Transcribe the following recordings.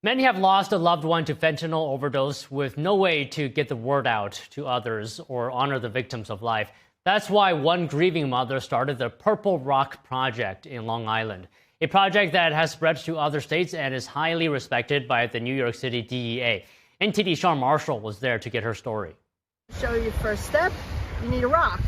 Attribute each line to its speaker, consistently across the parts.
Speaker 1: Many have lost a loved one to fentanyl overdose with no way to get the word out to others or honor the victims of life. That's why one grieving mother started the Purple Rock Project in Long Island, a project that has spread to other states and is highly respected by the New York City D.E.A. NTD Sean Marshall was there to get her story.
Speaker 2: Show you first step, you need a rock.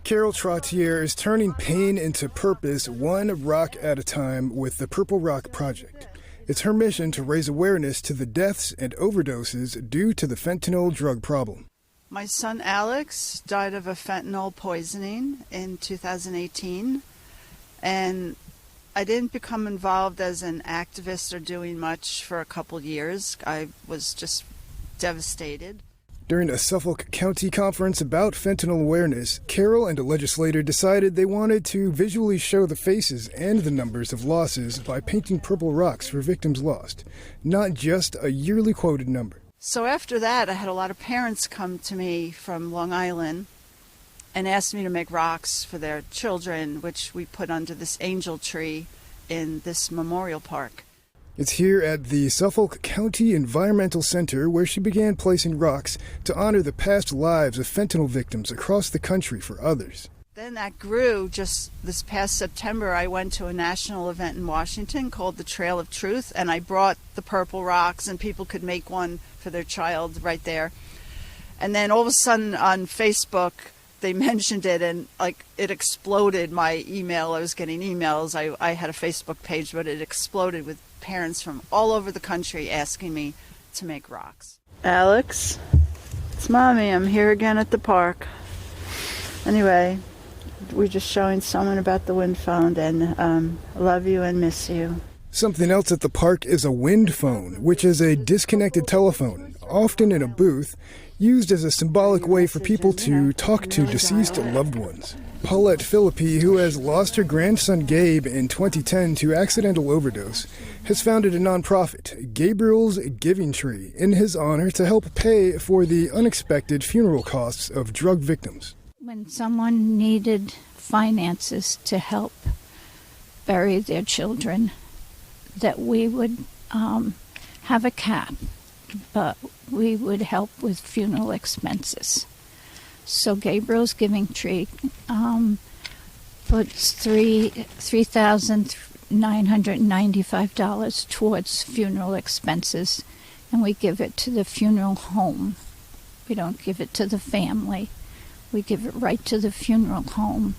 Speaker 3: Carol Trottier is turning pain into purpose one rock at a time with the Purple Rock Project. It's her mission to raise awareness to the deaths and overdoses due to the fentanyl drug problem.
Speaker 2: My son Alex died of a fentanyl poisoning in 2018, and I didn't become involved as an activist or doing much for a couple years. I was just devastated.
Speaker 3: During a Suffolk County conference about fentanyl awareness, Carol and a legislator decided they wanted to visually show the faces and the numbers of losses by painting purple rocks for victims lost, not just a yearly quoted number.
Speaker 2: So after that, I had a lot of parents come to me from Long Island and asked me to make rocks for their children, which we put under this angel tree in this memorial park.
Speaker 3: It's here at the Suffolk County Environmental Center where she began placing rocks to honor the past lives of fentanyl victims across the country for others.
Speaker 2: Then that grew. Just this past September, I went to a national event in Washington called the Trail of Truth, and I brought the purple rocks, and people could make one for their child right there. And then all of a sudden on Facebook, they mentioned it, and it exploded. My email, I was getting emails. I had a Facebook page, but it exploded with parents from all over the country asking me to make rocks. Alex, it's Mommy. I'm here again at the park. Anyway, we're just showing someone about the wind phone, and love you and miss you.
Speaker 3: Something else at the park is a wind phone, which is a disconnected telephone, often in a booth, used as a symbolic way for people to talk to deceased loved ones. Paulette Philippi, who has lost her grandson Gabe in 2010 to accidental overdose, has founded a nonprofit, Gabriel's Giving Tree, in his honor to help pay for the unexpected funeral costs of drug victims.
Speaker 4: When someone needed finances to help bury their children, that we would have a cap, but we would help with funeral expenses. So Gabriel's Giving Tree puts $3,995 towards funeral expenses, and we give it to the funeral home. We don't give it to the family. We give it right to the funeral home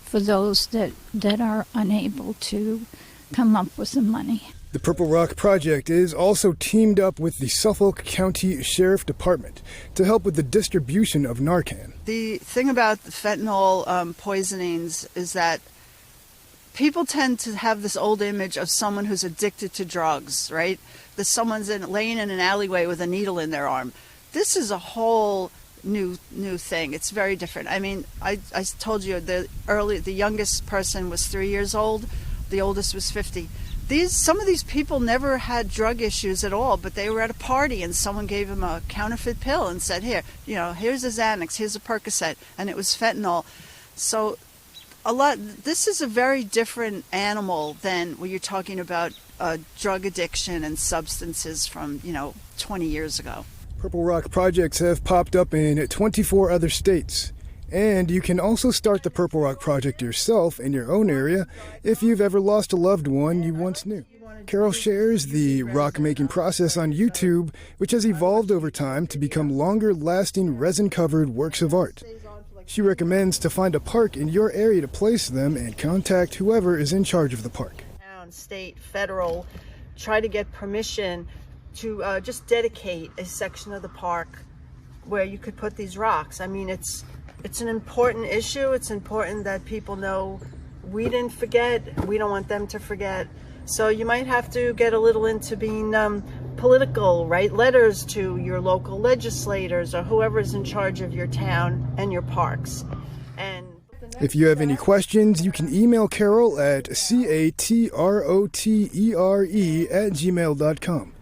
Speaker 4: for those that are unable to come up with the money.
Speaker 3: The Purple Rock Project is also teamed up with the Suffolk County Sheriff Department to help with the distribution of Narcan.
Speaker 2: The thing about the fentanyl poisonings is that people tend to have this old image of someone who's addicted to drugs, right? That someone's laying in an alleyway with a needle in their arm. This is a whole new thing. It's very different. I mean, I told you the youngest person was 3 years old. The oldest was 50. Some of these people never had drug issues at all, but they were at a party and someone gave them a counterfeit pill and said, here's a Xanax, here's a Percocet, and it was fentanyl. So this is a very different animal than when you're talking about drug addiction and substances from, 20 years ago.
Speaker 3: Purple Rock projects have popped up in 24 other states. And you can also start the Purple Rock Project yourself in your own area if you've ever lost a loved one you once knew. Carol shares the rock-making process on YouTube, which has evolved over time to become longer-lasting resin-covered works of art. She recommends to find a park in your area to place them and contact whoever is in charge of the park.
Speaker 2: Town, state, federal, try to get permission to just dedicate a section of the park where you could put these rocks. I mean, it's an important issue. It's important that people know we didn't forget. We don't want them to forget. So you might have to get a little into being political, write letters to your local legislators or whoever's in charge of your town and your parks. And
Speaker 3: if you have any questions, you can email Carol at catrotere@gmail.com.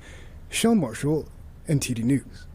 Speaker 3: Sean Marshall, NTD News.